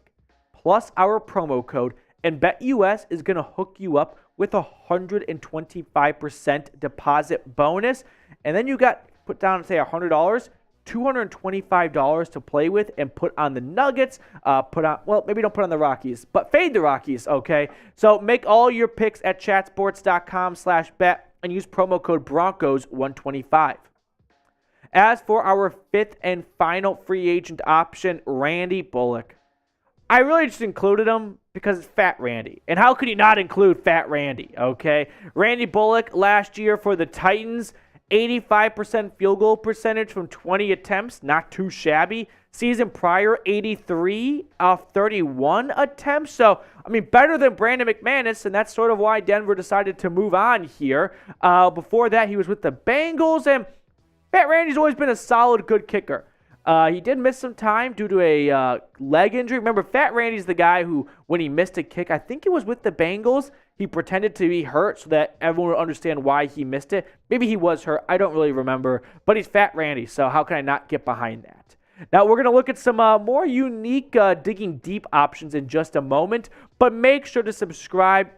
plus our promo code, and BetUS is going to hook you up with a 125% deposit bonus. And then you put down, say, $100, $225 to play with and put on the Nuggets. Maybe don't put on the Rockies, but fade the Rockies, okay? So make all your picks at chatsports.com/bet and use promo code Broncos125. As for our 5th and final free agent option, Randy Bullock. I really just included him because it's Fat Randy. And how could you not include Fat Randy, okay? Randy Bullock last year for the Titans, 85% field goal percentage from 20 attempts, not too shabby. Season prior, 83 off 31 attempts. So, better than Brandon McManus, and that's sort of why Denver decided to move on here. Before that, he was with the Bengals, and Fat Randy's always been a solid, good kicker. He did miss some time due to a leg injury. Remember, Fat Randy's the guy who, when he missed a kick, I think it was with the Bengals, he pretended to be hurt so that everyone would understand why he missed it. Maybe he was hurt. I don't really remember. But he's Fat Randy, so how can I not get behind that? Now, we're going to look at some more unique digging deep options in just a moment. But make sure to subscribe.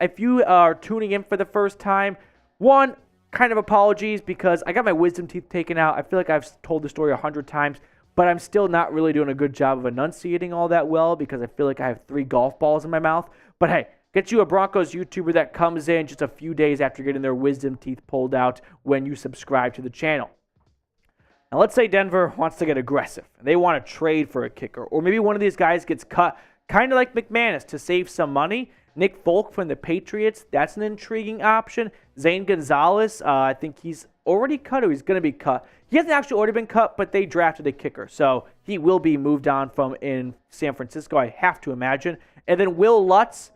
If you are tuning in for the first time, one, kind of apologies because I got my wisdom teeth taken out. I feel like I've told the story 100 times, but I'm still not really doing a good job of enunciating all that well because I feel like I have 3 golf balls in my mouth. But hey, get you a Broncos YouTuber that comes in just a few days after getting their wisdom teeth pulled out when you subscribe to the channel. Now, let's say Denver wants to get aggressive. They want to trade for a kicker, or maybe one of these guys gets cut, kind of like McManus, to save some money. Nick Folk from the Patriots, that's an intriguing option. Zane Gonzalez, I think he's already cut or he's going to be cut. He hasn't actually already been cut, but they drafted a kicker. So he will be moved on from in San Francisco, I have to imagine. And then Will Lutz,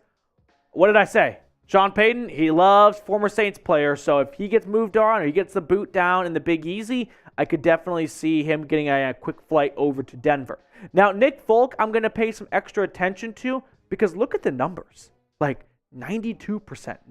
what did I say? Sean Payton, he loves former Saints players. So if he gets moved on or he gets the boot down in the Big Easy, I could definitely see him getting a quick flight over to Denver. Now, Nick Folk, I'm going to pay some extra attention to because look at the numbers. Like 92%,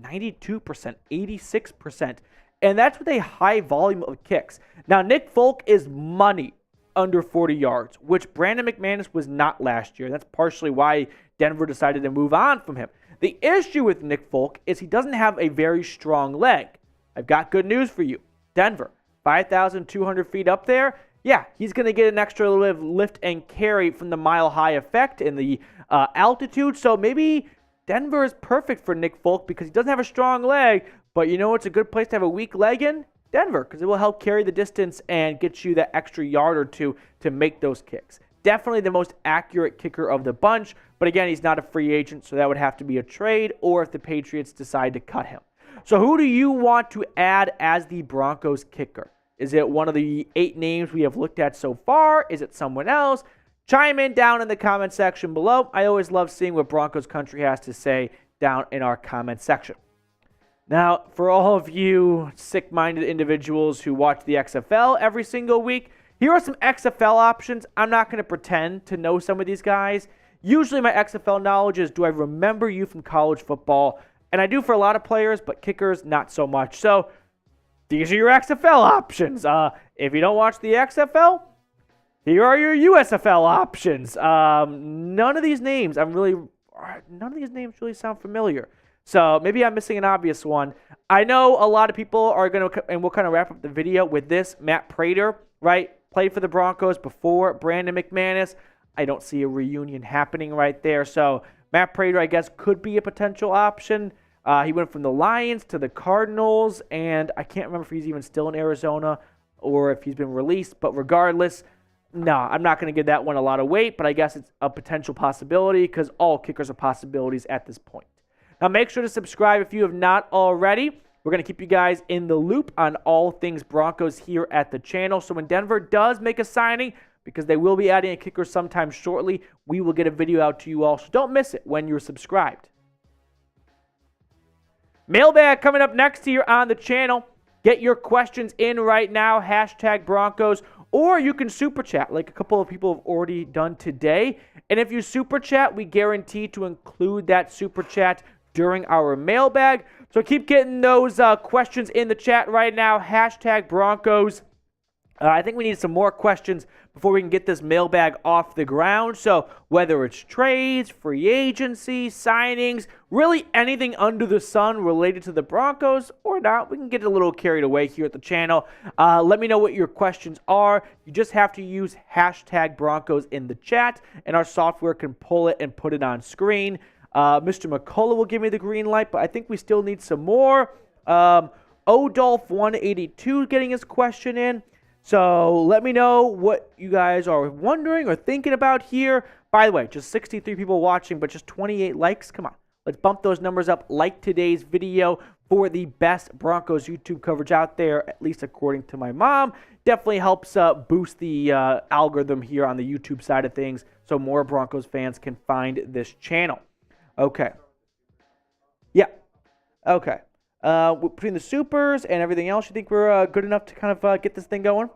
92%, 86%. And that's with a high volume of kicks. Now, Nick Folk is money under 40 yards, which Brandon McManus was not last year. That's partially why Denver decided to move on from him. The issue with Nick Folk is he doesn't have a very strong leg. I've got good news for you. Denver, 5,200 feet up there. Yeah, he's going to get an extra lift and carry from the mile-high effect and the altitude. So maybe Denver is perfect for Nick Folk because he doesn't have a strong leg. But you know it's a good place to have a weak leg in? Denver, because it will help carry the distance and get you that extra yard or two to make those kicks. Definitely the most accurate kicker of the bunch. But again, he's not a free agent, so that would have to be a trade or if the Patriots decide to cut him. So who do you want to add as the Broncos kicker? Is it one of the 8 names we have looked at so far? Is it someone else? Chime in down in the comment section below. I always love seeing what Broncos country has to say down in our comment section. Now, for all of you sick-minded individuals who watch the XFL every single week, here are some XFL options. I'm not going to pretend to know some of these guys. Usually my XFL knowledge is, do I remember you from college football? And I do for a lot of players, but kickers, not so much. So these are your XFL options. If you don't watch the XFL, here are your USFL options. None of these names really sound familiar. So maybe I'm missing an obvious one. I know a lot of people are going to, and we'll kind of wrap up the video with this. Matt Prater, right? Played for the Broncos before Brandon McManus. I don't see a reunion happening right there. So Matt Prater, I guess, could be a potential option. He went from the Lions to the Cardinals, and I can't remember if he's even still in Arizona or if he's been released. But regardless, no, I'm not going to give that one a lot of weight, but I guess it's a potential possibility because all kickers are possibilities at this point. Now, make sure to subscribe if you have not already. We're going to keep you guys in the loop on all things Broncos here at the channel. So when Denver does make a signing, because they will be adding a kicker sometime shortly, we will get a video out to you all. So don't miss it when you're subscribed. Mailbag coming up next here on the channel. Get your questions in right now, hashtag Broncos, or you can super chat like a couple of people have already done today. And if you super chat, we guarantee to include that super chat during our mailbag. So keep getting those questions in the chat right now, hashtag Broncos. I think we need some more questions before we can get this mailbag off the ground. So whether it's trades, free agency, signings, really anything under the sun related to the Broncos or not, we can get a little carried away here at the channel. Let me know what your questions are. You just have to use hashtag Broncos in the chat, and our software can pull it and put it on screen. Mr. McCullough will give me the green light, but I think we still need some more. Odolph182 getting his question in. So let me know what you guys are wondering or thinking about here. By the way, just 63 people watching, but just 28 likes. Come on, let's bump those numbers up. Like today's video for the best Broncos YouTube coverage out there, at least according to my mom. Definitely helps boost the algorithm here on the YouTube side of things so more Broncos fans can find this channel. Okay. Yeah. Okay. Between the supers and everything else, you think we're good enough to kind of get this thing going?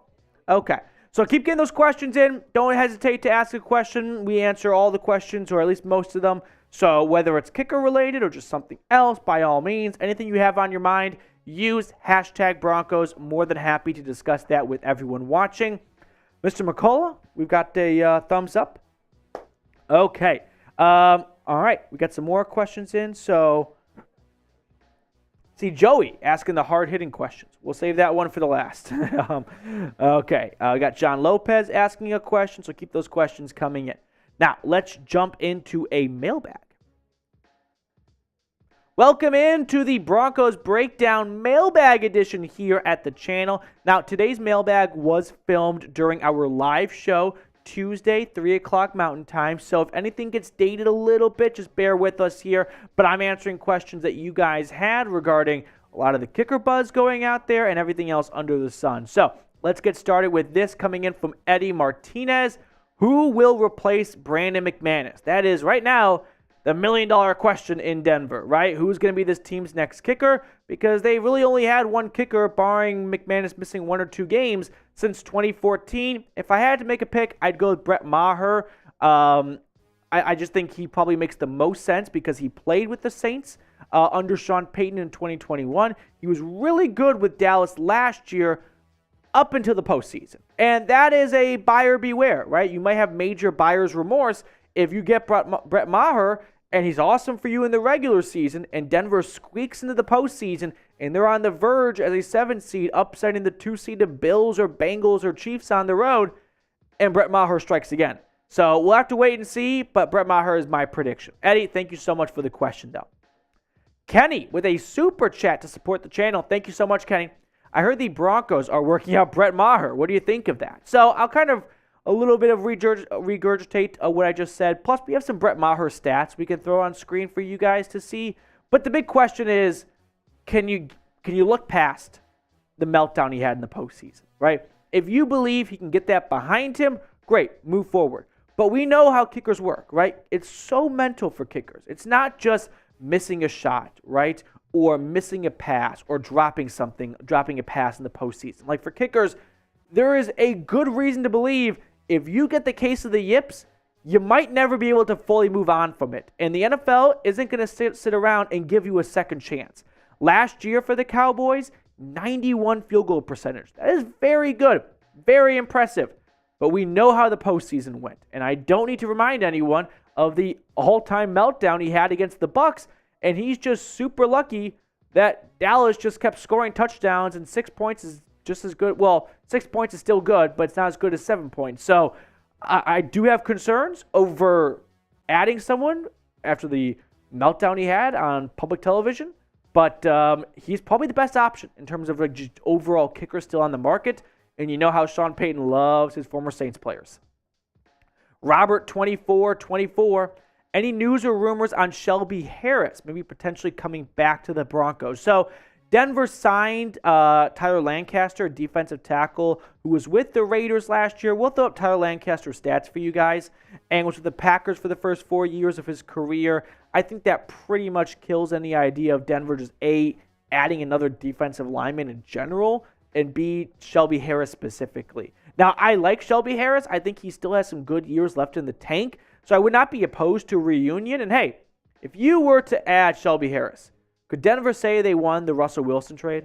Okay. So keep getting those questions in. Don't hesitate to ask a question. We answer all the questions, or at least most of them. So whether it's kicker related or just something else, by all means, anything you have on your mind, use hashtag Broncos. More than happy to discuss that with everyone watching. Mr. McCullough, we've got a thumbs up. Okay. All right. We got some more questions in. So see, Joey asking the hard-hitting questions. We'll save that one for the last. Okay. We got John Lopez asking a question, so keep those questions coming in. Now, let's jump into a mailbag. Welcome into the Broncos Breakdown mailbag edition here at the channel. Now, today's mailbag was filmed during our live show Tuesday, 3 o'clock Mountain Time. So if anything gets dated a little bit, just bear with us here. But I'm answering questions that you guys had regarding a lot of the kicker buzz going out there, and everything else under the sun. So let's get started with this coming in from Eddie Martinez. Who will replace Brandon McManus? That is right now the $1 million question in Denver, right? Who's going to be this team's next kicker? Because they really only had one kicker, barring McManus missing 1 or 2 games since 2014. If I had to make a pick, I'd go with Brett Maher. I just think he probably makes the most sense because he played with the Saints under Sean Payton in 2021. He was really good with Dallas last year up until the postseason. And that is a buyer beware, right? You might have major buyer's remorse if you get Brett Maher and he's awesome for you in the regular season and Denver squeaks into the postseason and they're on the verge as a 7th seed upsetting the 2-seeded Bills or Bengals or Chiefs on the road, and Brett Maher strikes again. So we'll have to wait and see, but Brett Maher is my prediction. Eddie, thank you so much for the question, though. Kenny with a super chat to support the channel. Thank you so much, Kenny. I heard the Broncos are working out Brett Maher. What do you think of that? So I'll kind of a little bit of regurgitate what I just said. Plus, we have some Brett Maher stats we can throw on screen for you guys to see. But the big question is, can you look past the meltdown he had in the postseason, right? If you believe he can get that behind him, great, move forward. But we know how kickers work, right? It's so mental for kickers. It's not just missing a shot, right? Or missing a pass or dropping a pass in the postseason. Like for kickers, there is a good reason to believe if you get the case of the yips, you might never be able to fully move on from it. And the NFL isn't going to sit around and give you a second chance. Last year for the Cowboys, 91 field goal percentage. That is very good, very impressive. But we know how the postseason went. And I don't need to remind anyone of the all-time meltdown he had against the Bucs. And he's just super lucky that Dallas just kept scoring touchdowns, and 6 points is just as good. Well, 6 points is still good, but it's not as good as 7 points. So I do have concerns over adding someone after the meltdown he had on public television. But he's probably the best option in terms of just overall kicker still on the market. And you know how Sean Payton loves his former Saints players. Robert 2424. Any news or rumors on Shelby Harris maybe potentially coming back to the Broncos? So Denver signed Tyler Lancaster, a defensive tackle who was with the Raiders last year. We'll throw up Tyler Lancaster's stats for you guys. And was with the Packers for the first 4 years of his career. I think that pretty much kills any idea of Denver just A, adding another defensive lineman in general, and B, Shelby Harris specifically. Now, I like Shelby Harris. I think he still has some good years left in the tank. So I would not be opposed to a reunion. And hey, if you were to add Shelby Harris, could Denver say they won the Russell Wilson trade?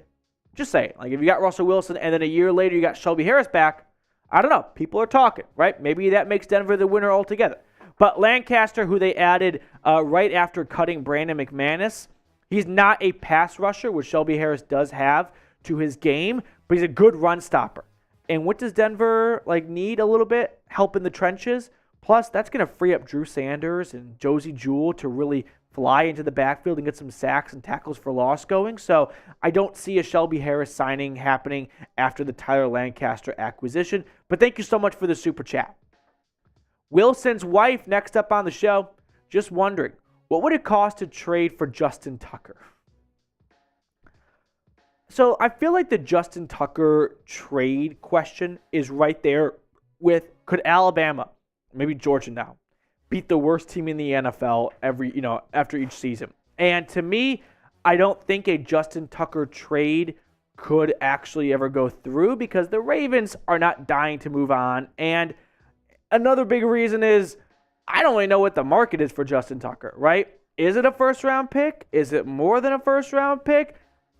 Just say it. Like if you got Russell Wilson and then a year later you got Shelby Harris back, I don't know. People are talking, right? Maybe that makes Denver the winner altogether. But Lancaster, who they added right after cutting Brandon McManus, he's not a pass rusher, which Shelby Harris does have to his game, but he's a good run stopper. And what does Denver need a little bit? Help in the trenches. Plus, that's going to free up Drew Sanders and Josie Jewell to really fly into the backfield and get some sacks and tackles for loss going. So I don't see a Shelby Harris signing happening after the Tyler Lancaster acquisition. But thank you so much for the super chat. Wilson's wife next up on the show. Just wondering, what would it cost to trade for Justin Tucker? So I feel like the Justin Tucker trade question is right there with, could Alabama, maybe Georgia now, beat the worst team in the NFL after each season? And to me, I don't think a Justin Tucker trade could actually ever go through because the Ravens are not dying to move on. And another big reason is I don't really know what the market is for Justin Tucker, right? Is it a first-round pick? Is it more than a first-round pick?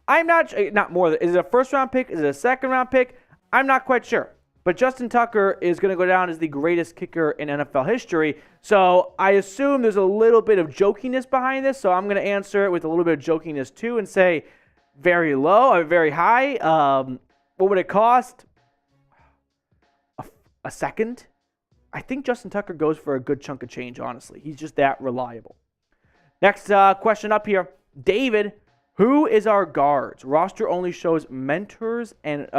I'm not more than, is it a first-round pick? Is it a second-round pick? I'm not quite sure. But Justin Tucker is going to go down as the greatest kicker in NFL history. So I assume there's a little bit of jokiness behind this. So I'm going to answer it with a little bit of jokiness too and say very low or very high. What would it cost? A second? I think Justin Tucker goes for a good chunk of change, honestly. He's just that reliable. Next question up here. David, who is our guards? Roster only shows mentors and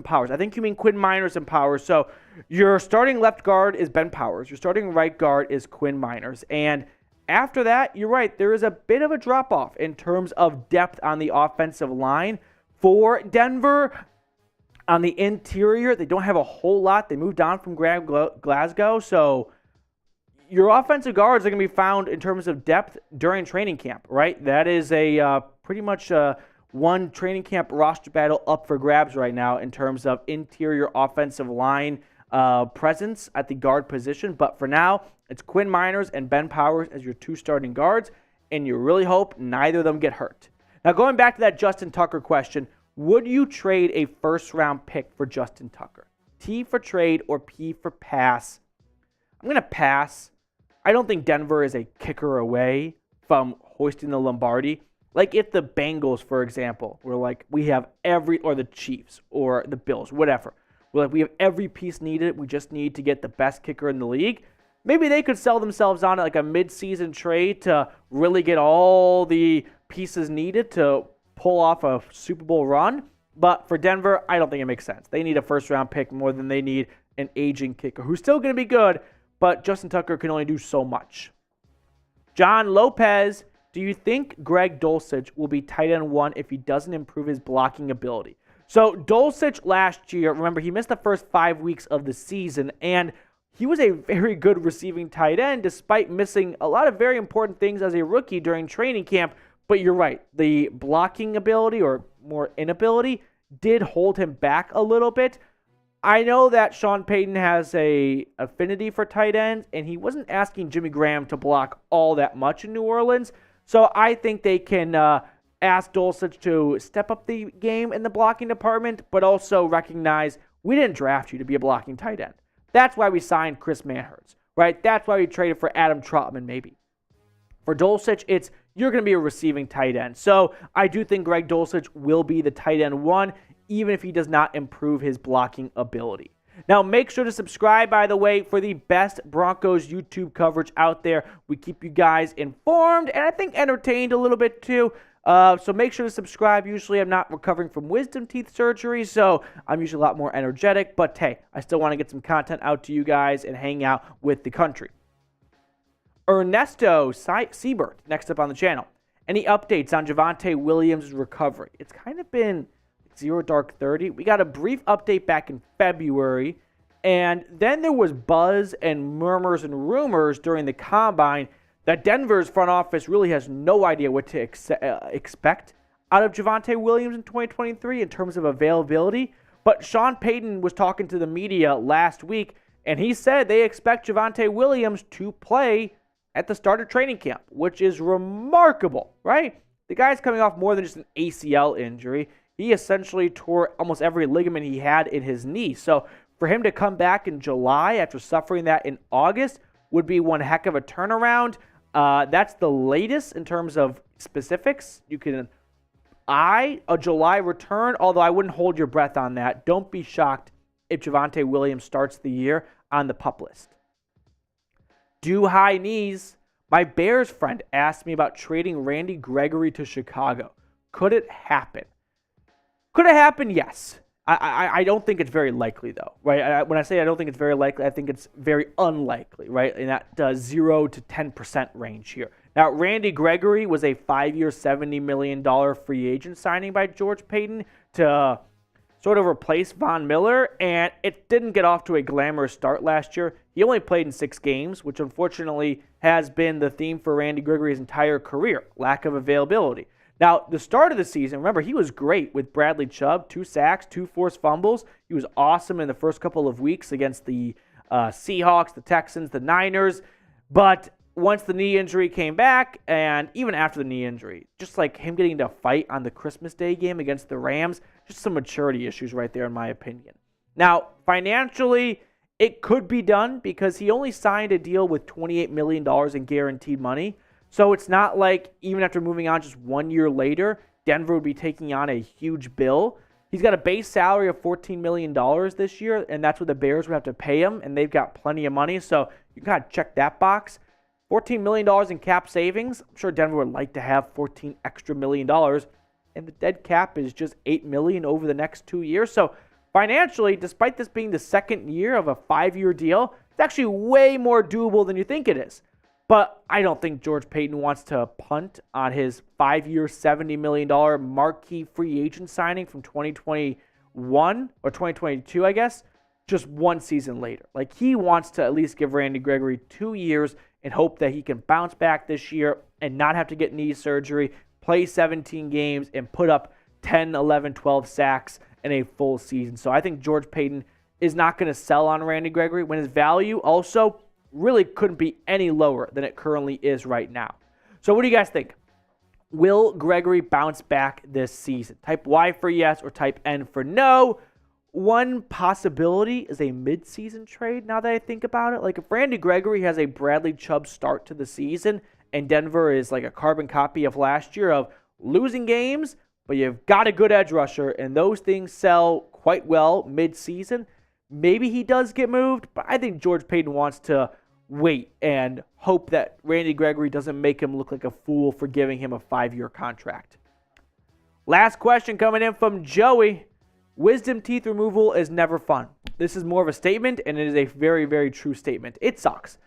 Powers. I think you mean Quinn Miners and Powers. So your starting left guard is Ben Powers. Your starting right guard is Quinn Miners. And after that, you're right, there is a bit of a drop-off in terms of depth on the offensive line for Denver. On the interior, they don't have a whole lot. They moved on from Glasgow, so your offensive guards are going to be found in terms of depth during training camp, right? That is a pretty much one training camp roster battle up for grabs right now in terms of interior offensive line presence at the guard position. But for now, it's Quinn Miners and Ben Powers as your two starting guards, and you really hope neither of them get hurt. Now, going back to that Justin Tucker question, would you trade a first-round pick for Justin Tucker? T for trade or P for pass? I'm going to pass. I don't think Denver is a kicker away from hoisting the Lombardi. Like if the Bengals, for example, were like, we have or the Chiefs or the Bills, whatever. We're like, we have every piece needed. We just need to get the best kicker in the league. Maybe they could sell themselves on like a mid-season trade to really get all the pieces needed to pull off a Super Bowl run. But for Denver, I don't think it makes sense. They need a first-round pick more than they need an aging kicker who's still going to be good, but Justin Tucker can only do so much. John Lopez, do you think Greg Dulcich will be tight end 1 if he doesn't improve his blocking ability? So Dulcich last year, remember, he missed the first 5 weeks of the season, and he was a very good receiving tight end despite missing a lot of very important things as a rookie during training camp. But you're right, the blocking ability, or more inability, did hold him back a little bit. I know that Sean Payton has a affinity for tight ends, and he wasn't asking Jimmy Graham to block all that much in New Orleans. So I think they can ask Dulcich to step up the game in the blocking department, but also recognize we didn't draft you to be a blocking tight end. That's why we signed Chris Manhertz, right? That's why we traded for Adam Trautman, maybe. For Dulcich, it's you're going to be a receiving tight end. So I do think Greg Dulcich will be the tight end 1, even if he does not improve his blocking ability. Now, make sure to subscribe, by the way, for the best Broncos YouTube coverage out there. We keep you guys informed and I think entertained a little bit too. So make sure to subscribe. Usually I'm not recovering from wisdom teeth surgery, so I'm usually a lot more energetic. But hey, I still want to get some content out to you guys and hang out with the country. Ernesto Siebert, next up on the channel. Any updates on Javonte Williams' recovery? It's kind of been 0 dark 30. We got a brief update back in February, and then there was buzz and murmurs and rumors during the combine that Denver's front office really has no idea what to expect out of Javonte Williams in 2023 in terms of availability. But Sean Payton was talking to the media last week, and he said they expect Javonte Williams to play at the start of training camp, which is remarkable, right? The guy's coming off more than just an ACL injury. He essentially tore almost every ligament he had in his knee. So for him to come back in July after suffering that in August would be one heck of a turnaround. That's the latest in terms of specifics. You can a July return, although I wouldn't hold your breath on that. Don't be shocked if Javonte Williams starts the year on the PUP list. Do high knees. My Bears friend asked me about trading Randy Gregory to Chicago. Could it happen? Could it happen? Yes. I don't think it's very likely, though, right? When I say I don't think it's very likely, I think it's very unlikely, right? In that 0 to 10% range here. Now, Randy Gregory was a 5-year, $70 million free agent signing by George Payton to sort of replace Von Miller, and it didn't get off to a glamorous start last year. He only played in 6 games, which unfortunately has been the theme for Randy Gregory's entire career, lack of availability. Now, the start of the season, remember, he was great with Bradley Chubb, 2 sacks, 2 forced fumbles. He was awesome in the first couple of weeks against the Seahawks, the Texans, the Niners. But once the knee injury came back, and even after the knee injury, just like him getting into a fight on the Christmas Day game against the Rams, just some maturity issues right there in my opinion. Now, financially, it could be done because he only signed a deal with $28 million in guaranteed money. So it's not like even after moving on just 1 year later, Denver would be taking on a huge bill. He's got a base salary of $14 million this year, and that's what the Bears would have to pay him, and they've got plenty of money, so you kind of check that box. $14 million in cap savings. I'm sure Denver would like to have $14 extra million, and the dead cap is just $8 million over the next 2 years. So financially, despite this being the second year of a 5-year deal, it's actually way more doable than you think it is. But I don't think George Paton wants to punt on his 5-year, $70 million marquee free agent signing from 2021 or 2022, I guess, just one season later. Like, he wants to at least give Randy Gregory 2 years and hope that he can bounce back this year and not have to get knee surgery, play 17 games, and put up 10, 11, 12 sacks in a full season. So I think George Paton is not going to sell on Randy Gregory when his value also really couldn't be any lower than it currently is right now. So what do you guys think? Will Gregory bounce back this season? Type Y for yes or type N for no. One possibility is a mid-season trade now that I think about it. Like, if Randy Gregory has a Bradley Chubb start to the season and Denver is like a carbon copy of last year of losing games, but you've got a good edge rusher and those things sell quite well mid-season, maybe he does get moved, but I think George Paton wants to wait and hope that Randy Gregory doesn't make him look like a fool for giving him a 5-year contract. Last question coming in from Joey. Wisdom teeth removal is never fun. This is more of a statement, and it is a very, very true statement. It sucks.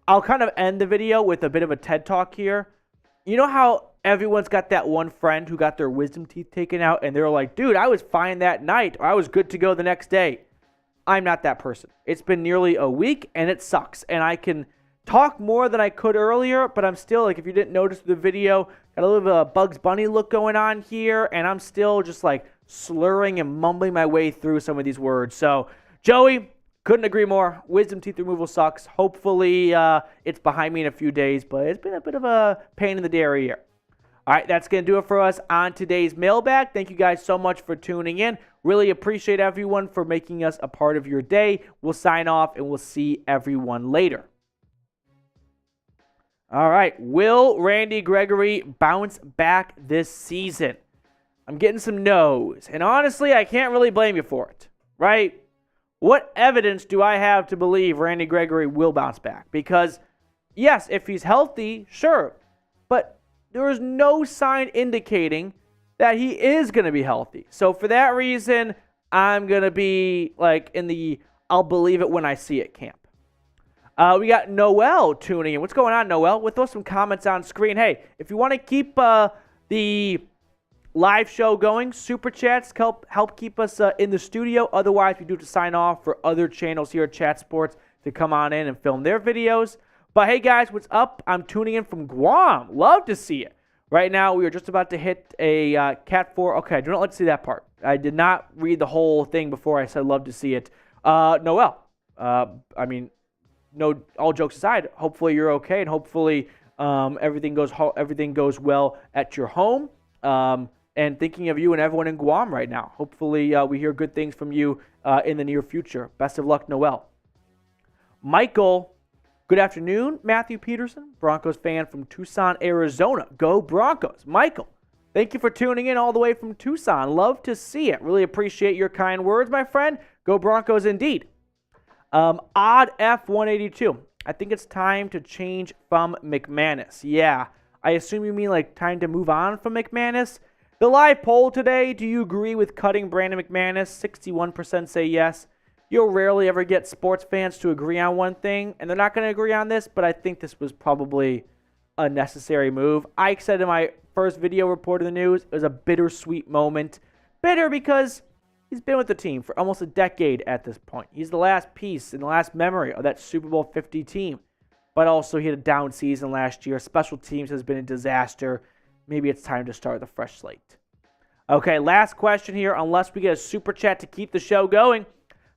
I'll kind of end the video with a bit of a TED Talk here. You know how everyone's got that one friend who got their wisdom teeth taken out, and they're like, dude, I was fine that night, or I was good to go the next day. I'm not that person. It's been nearly a week, and it sucks. And I can talk more than I could earlier, but I'm still, like, if you didn't notice the video, got a little bit of a Bugs Bunny look going on here, and I'm still just, like, slurring and mumbling my way through some of these words. So, Joey, couldn't agree more. Wisdom teeth removal sucks. Hopefully, it's behind me in a few days, but it's been a bit of a pain in the dairy here. All right, that's going to do it for us on today's mailbag. Thank you guys so much for tuning in. Really appreciate everyone for making us a part of your day. We'll sign off, and we'll see everyone later. All right, will Randy Gregory bounce back this season? I'm getting some no's, and honestly, I can't really blame you for it, right? What evidence do I have to believe Randy Gregory will bounce back? Because, yes, if he's healthy, sure, but there is no sign indicating that he is going to be healthy. So for that reason, I'm going to be like in the I'll believe it when I see it camp. We got Noel tuning in. What's going on, Noel? We'll throw some comments on screen. Hey, if you want to keep the live show going, super chats help keep us in the studio. Otherwise, we do have to sign off for other channels here at Chat Sports to come on in and film their videos. But hey, guys, what's up? I'm tuning in from Guam. Love to see it. Right now, we are just about to hit a Cat 4. Okay, do not let me see that part. I did not read the whole thing before I said love to see it. Noel, no, all jokes aside, hopefully you're okay, and hopefully everything goes well at your home. And thinking of you and everyone in Guam right now. Hopefully we hear good things from you in the near future. Best of luck, Noel. Michael, good afternoon. Matthew Peterson, Broncos fan from Tucson, Arizona. Go Broncos. Michael, thank you for tuning in all the way from Tucson. Love to see it. Really appreciate your kind words, my friend. Go Broncos indeed. Odd F182. I think it's time to change from McManus. Yeah, I assume you mean like time to move on from McManus. The live poll today, do you agree with cutting Brandon McManus? 61% say yes. You'll rarely ever get sports fans to agree on one thing, and they're not going to agree on this, but I think this was probably a necessary move. I said in my first video report of the news, it was a bittersweet moment. Bitter because he's been with the team for almost a decade at this point. He's the last piece and the last memory of that Super Bowl 50 team. But also he had a down season last year. Special teams has been a disaster. Maybe it's time to start with a fresh slate. Okay, last question here, unless we get a super chat to keep the show going.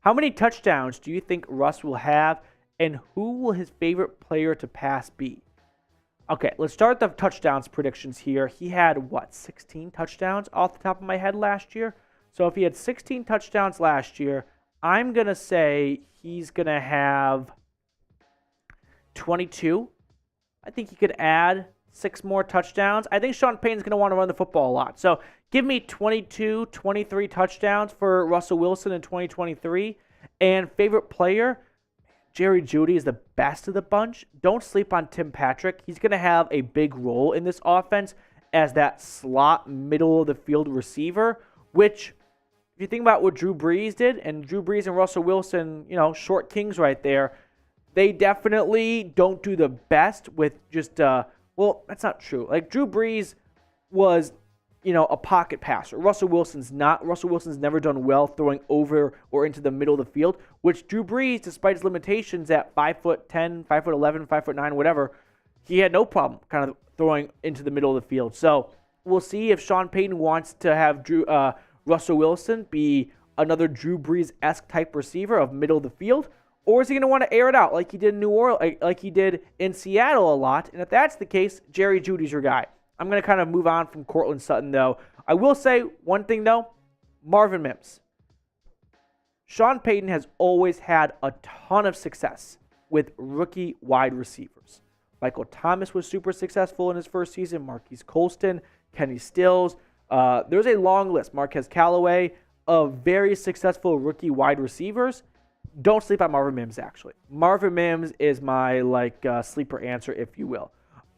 How many touchdowns do you think Russ will have, and who will his favorite player to pass be? Okay, let's start the touchdowns predictions here. He had, 16 touchdowns off the top of my head last year? So if he had 16 touchdowns last year, I'm going to say he's going to have 22. I think he could add 6 more touchdowns. I think Sean Payton's going to want to run the football a lot. So give me 22, 23 touchdowns for Russell Wilson in 2023. And favorite player, Jerry Jeudy is the best of the bunch. Don't sleep on Tim Patrick. He's going to have a big role in this offense as that slot middle of the field receiver, which if you think about what Drew Brees did, and Drew Brees and Russell Wilson, short kings right there, they definitely don't do the best with just, well, that's not true. Like, Drew Brees was, a pocket passer. Russell Wilson's not. Russell Wilson's never done well throwing over or into the middle of the field, which Drew Brees, despite his limitations at 5'10", 5'11", 5'9", whatever, he had no problem kind of throwing into the middle of the field. So we'll see if Sean Payton wants to have Russell Wilson be another Drew Brees-esque type receiver of middle of the field, or is he going to want to air it out like he did in New Orleans, like he did in Seattle a lot? And if that's the case, Jerry Jeudy's your guy. I'm going to kind of move on from Courtland Sutton, though. I will say one thing, though. Marvin Mims. Sean Payton has always had a ton of success with rookie wide receivers. Michael Thomas was super successful in his first season. Marquise Colston, Kenny Stills. There's a long list. Marquez Callaway of very successful rookie wide receivers. Don't sleep on Marvin Mims, actually. Marvin Mims is my sleeper answer, if you will.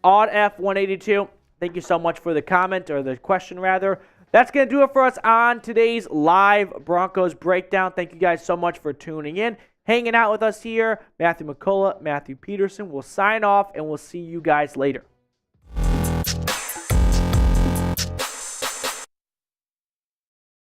Odd F182. Thank you so much for the comment, or the question, rather. That's going to do it for us on today's live Broncos Breakdown. Thank you guys so much for tuning in, hanging out with us here. Matthew McCullough, Matthew Peterson. We'll sign off, and we'll see you guys later.